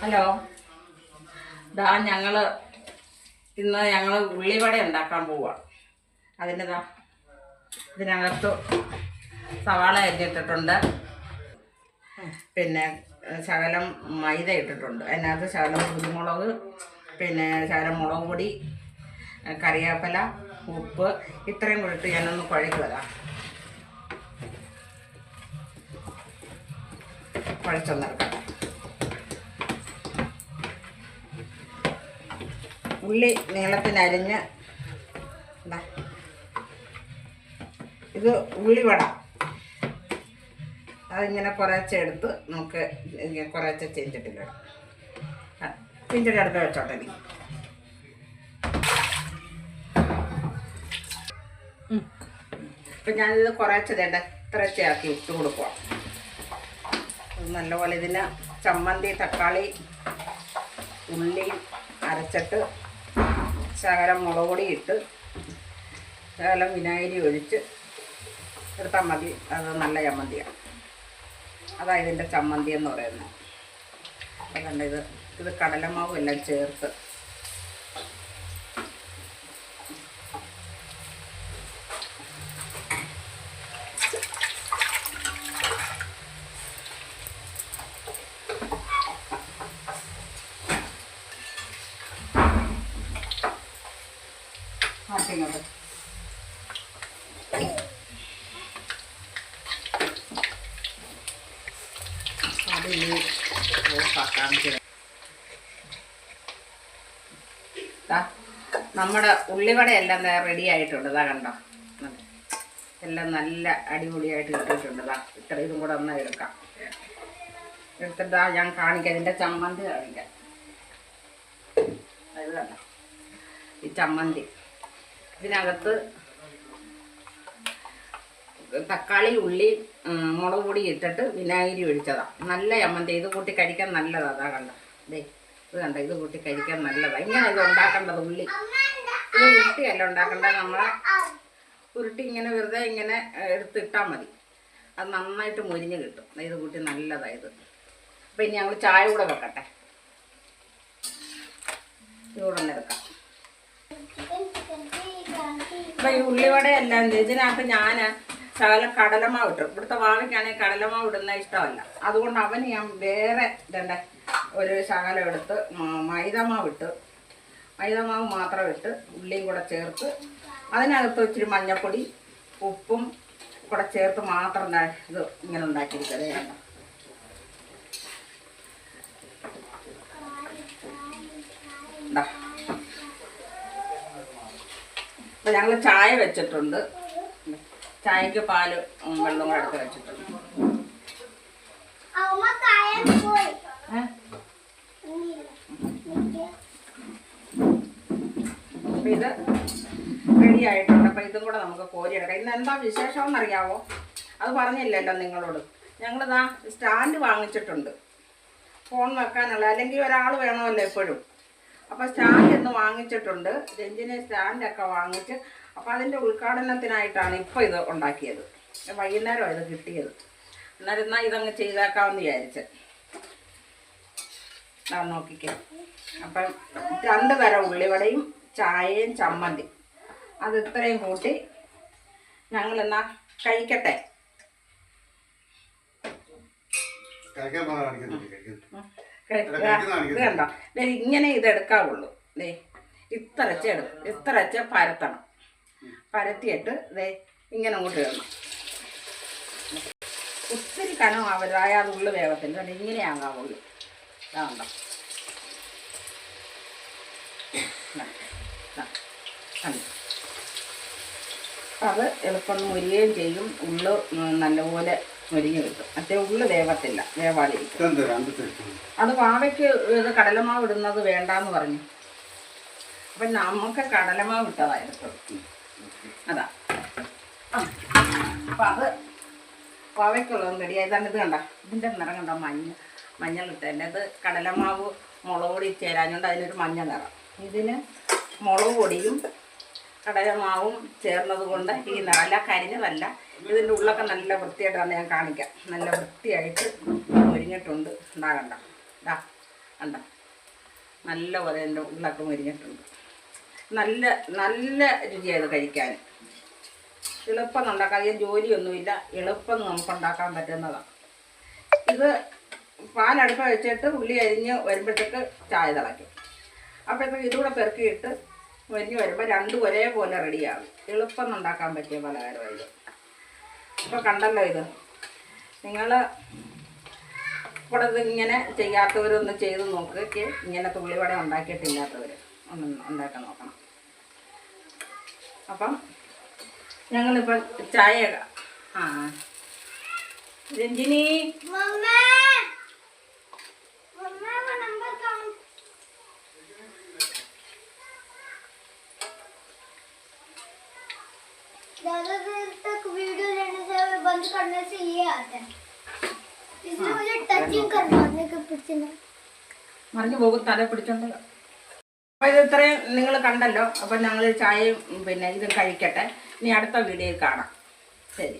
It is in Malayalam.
ഹലോ, ഇന്ന് ഉള്ളിവട ഉണ്ടാക്കാൻ പോവാം. ഇതിനകത്ത് സവാള അരിഞ്ഞിട്ടിട്ടുണ്ട്, പിന്നെ ശകലം മൈദ ഇട്ടിട്ടുണ്ട്. അതിനകത്ത് ശകലം കുരുമുളക്, പിന്നെ ശകലം മുളക് പൊടി, കറിവേപ്പില, ഉപ്പ് ഇത്രയും കൂടി ഇട്ട് ഞാനൊന്ന് കുഴയ്ക്കുക. കുഴച്ചൊന്നെടുക്കാം. ഉള്ളി നീളത്തിനരിഞ്ഞ് ഇത് ഉള്ളിവട അതിങ്ങനെ കുറച്ചെടുത്ത് നമുക്ക് കുറച്ച് ചെഞ്ചട്ടിലിടാം. ചെഞ്ചട്ടി അടുത്ത് വെച്ചോട്ടെ. ഇപ്പം ഞാനിത് കുറച്ച് ഇത്രച്ചാക്കി ഇട്ട് കൊടുക്കുക. നല്ലപോലെ ഇതിന് ചമ്മന്തി, തക്കാളി, ഉള്ളി അരച്ചിട്ട് ശകലം മുളക് പൊടി ഇട്ട് ശകലം വിനാഗിരി ഒഴിച്ച് എടുത്താൽ മതി. അത് നല്ല ചമ്മന്തിയാണ്. അതാണ് ഇതിൻ്റെ ചമ്മന്തി എന്ന് പറയുന്നത്. അതുകൊണ്ട് ഇത് കടലമാവും എല്ലാം ചേർത്ത് മാറ്റിങ്ങോട്ട് അതിൽ ഓഫാക്കാൻ. നമ്മുടെ ഉള്ളിവടയെല്ലാം റെഡി ആയിട്ടുണ്ട്. കണ്ടോ, എല്ലാം നല്ല അടിപൊളിയായിട്ട് കിട്ടിയിട്ടുണ്ട്. ഇത്ര ഇതും കൂടെ ഒന്ന് എടുക്കാം. എടുത്തിട്ട് ഞാൻ കാണിക്കാം, ഇതിൻ്റെ ചമ്മന്തി കാണിക്കാം. അത് കണ്ടോ, ഈ ചമ്മന്തി ഇതിനകത്ത് തക്കാളി, ഉള്ളി, മുളക് പൊടി ഇട്ടിട്ട് വിനാഗിരി ഒഴിച്ചതാണ്. നല്ല ചമ്മന്തി. ഇത് കൂട്ടി കഴിക്കാൻ നല്ലതാണ്. അതാ കണ്ട, ഇത് കണ്ട, ഇത് കൂട്ടി കഴിക്കാൻ നല്ലതാണ്. ഇങ്ങനെ ഇത് ഉണ്ടാക്കേണ്ടത്. ഉള്ളി ഇത് ഉരുട്ടിയല്ല ഉണ്ടാക്കേണ്ടത്. നമ്മളെ ഉരുട്ടി ഇങ്ങനെ വെറുതെ ഇങ്ങനെ എടുത്തിട്ടാൽ മതി. അത് നന്നായിട്ട് മുരിഞ്ഞ് കിട്ടും. ഇത് കൂട്ടി നല്ലതാണ് ഇത്. അപ്പം ഇനി ഞങ്ങൾ ചായ കൂടെ വെക്കട്ടെ. ചൂടെ എടുക്കാം. അപ്പം ഈ ഉള്ളിവടയെല്ലാം ഇതിനകത്ത് ഞാൻ ശകലം കടലമാവ് ഇട്ടു. ഇവിടുത്തെ വാവയ്ക്കാണെങ്കിൽ കടലമാവ് ഇടുന്ന ഇഷ്ടമല്ല. അതുകൊണ്ട് അവന് ഞാൻ വേറെ ഒരു ശകലം എടുത്ത് മൈദമാവ് ഇട്ട്, മൈദമാവ് മാത്രം ഇട്ട് ഉള്ളിയും കൂടെ ചേർത്ത് അതിനകത്ത് ഇച്ചിരി മഞ്ഞൾപ്പൊടി, ഉപ്പും കൂടെ ചേർത്ത് മാത്രം ഇത് ഇങ്ങനെ ഉണ്ടാക്കിയിരിക്കുന്നത്. അപ്പം ഞങ്ങൾ ചായ വെച്ചിട്ടുണ്ട്. ചായക്ക് പാല് വെള്ളം കൂടെ എടുത്ത് വെച്ചിട്ടുണ്ട്. അപ്പം ഇത് റെഡി ആയിട്ടുണ്ട്. അപ്പം ഇതും കൂടെ നമുക്ക് കോരിയെടുക്കാം. ഇന്ന് എന്താ വിശേഷമെന്ന് അറിയാവോ? അത് പറഞ്ഞില്ലല്ലോ നിങ്ങളോട്. ഞങ്ങളിതാ സ്റ്റാൻഡ് വാങ്ങിച്ചിട്ടുണ്ട് ഫോൺ വെക്കാനുള്ള. അല്ലെങ്കിൽ ഒരാൾ വേണമല്ലോ എപ്പോഴും. അപ്പോൾ സ്റ്റാൻഡ് ഇന്ന് വാങ്ങിച്ചിട്ടുണ്ട്. രഞ്ജിനെ സ്റ്റാൻഡൊക്കെ വാങ്ങിച്ച് അപ്പോൾ അതിൻ്റെ ഉദ്ഘാടനത്തിനായിട്ടാണ് ഇപ്പോൾ ഇത് ഉണ്ടാക്കിയത്. വൈകുന്നേരമാണ് ഇത് കിട്ടിയത്. എന്നാലും എന്നാൽ ഇതങ്ങ് ചെയ്തേക്കാമെന്ന് വിചാരിച്ച്. നോക്കിക്കേ. അപ്പം 2 തരം ഉള്ളിവടയും ചായയും ചമ്മന്തി അത് ഇത്രയും കൂട്ടി ഞങ്ങളെന്നാ കഴിക്കട്ടെ. ഇത് കണ്ടോ, ഇങ്ങനെ ഇതെടുക്കാവുള്ളൂ. ഇത്രച്ച് പരത്തണം. പരത്തിയിട്ട് ഇങ്ങനെ അങ്ങോട്ട് ഇടണം. ഒത്തിരി കനം ആവരുതായ അത് ഉള്ളു വേഗത്തില്ല. ഇങ്ങനെ ആകാവുള്ളൂ. ഇതാണ്ടോ, അത് എളുപ്പം മുരിയുകയും ചെയ്യും. ഉള്ളു നല്ലപോലെ മുരിഞ്ഞ് കിട്ടും. മറ്റേ ഉള്ളു വേവത്തില്ല, വേവാതിരിക്കും. അത് വാവയ്ക്ക് ഇത് കടലമാവ് ഇടുന്നത് വേണ്ടാന്ന് പറഞ്ഞു. അപ്പം നമുക്ക് കടലമാവ് ഇട്ടതായിരുന്നു. അതാ. അപ്പം അത് വാവയ്ക്കുള്ളതും റെഡിയായി. ഇതാണ്. ഇത് കണ്ട, ഇതിൻ്റെ നിറം കണ്ട, മഞ്ഞളിട്ട് തന്നെ. ഇത് കടലമാവ് മുളക് പൊടി ചേരാഞ്ഞുകൊണ്ട് അതിനൊരു മഞ്ഞ നിറം. ഇതിന് മുളക് പൊടിയും കടലമാവും ചേർന്നത് കൊണ്ട് ഈ നിറം കരിഞ്ഞതല്ല. ഇതിൻ്റെ ഉള്ളൊക്കെ നല്ല വൃത്തിയായിട്ടാണ് ഞാൻ കാണിക്കാം. നല്ല വൃത്തിയായിട്ട് മുരിഞ്ഞിട്ടുണ്ട്. ഉണ്ടാകണ്ട. കണ്ട നല്ലപോലെ എൻ്റെ ഉള്ളൊക്കെ മുരിഞ്ഞിട്ടുണ്ട്. നല്ല നല്ല രുചിയാണ് കഴിക്കാൻ. എളുപ്പം ഉണ്ടാക്കാൻ അധികം ജോലിയൊന്നുമില്ല, എളുപ്പം നമുക്ക് ഉണ്ടാക്കാൻ പറ്റുന്നതാണ്. ഇത് പാലടുപ്പ വെച്ചിട്ട് ഉള്ളി അരിഞ്ഞ് വരുമ്പോഴത്തേക്ക് ചായ തിളയ്ക്കും. അപ്പോഴത്തേക്ക് ഇതുകൂടെ പെറുക്കിയിട്ട് വരിഞ്ഞ് വരുമ്പോൾ രണ്ടും ഒരേപോലെ റെഡിയാകും. എളുപ്പം ഉണ്ടാക്കാൻ പറ്റിയ പലഹാരമാണ് ഇത്. ഇപ്പോൾ കണ്ടല്ലോ, ഇത് നിങ്ങൾ ഇവിടെ ഇങ്ങനെ ചെയ്യാത്തവരൊന്ന് ചെയ്ത് നോക്കിയിട്ട് ഇങ്ങനത്തെ ഉള്ളിവട ഉണ്ടാക്കിയിട്ടില്ലാത്തവർ ഒന്ന് ഉണ്ടാക്കാൻ നോക്കണം. അപ്പം ഞങ്ങളിപ്പോൾ ചായ രഞ്ജിനി ज़्यादा देर तक वीडियो लेने से बंद करने से ये आता है, इसलिए मुझे टचिंग करवाने के पीछे ना മറിഞ്ഞു പോകും, തല പിടിച്ചോണ്ട്. അപ്പോൾ ഇത് ഇത്രയും നിങ്ങൾ കണ്ടല്ലോ. അപ്പോൾ ഞങ്ങൾ ചായയും പിന്നെ ഇതും കഴിക്കട്ടെ. ഇനി അടുത്ത വീഡിയോയിൽ കാണാം. ശരി.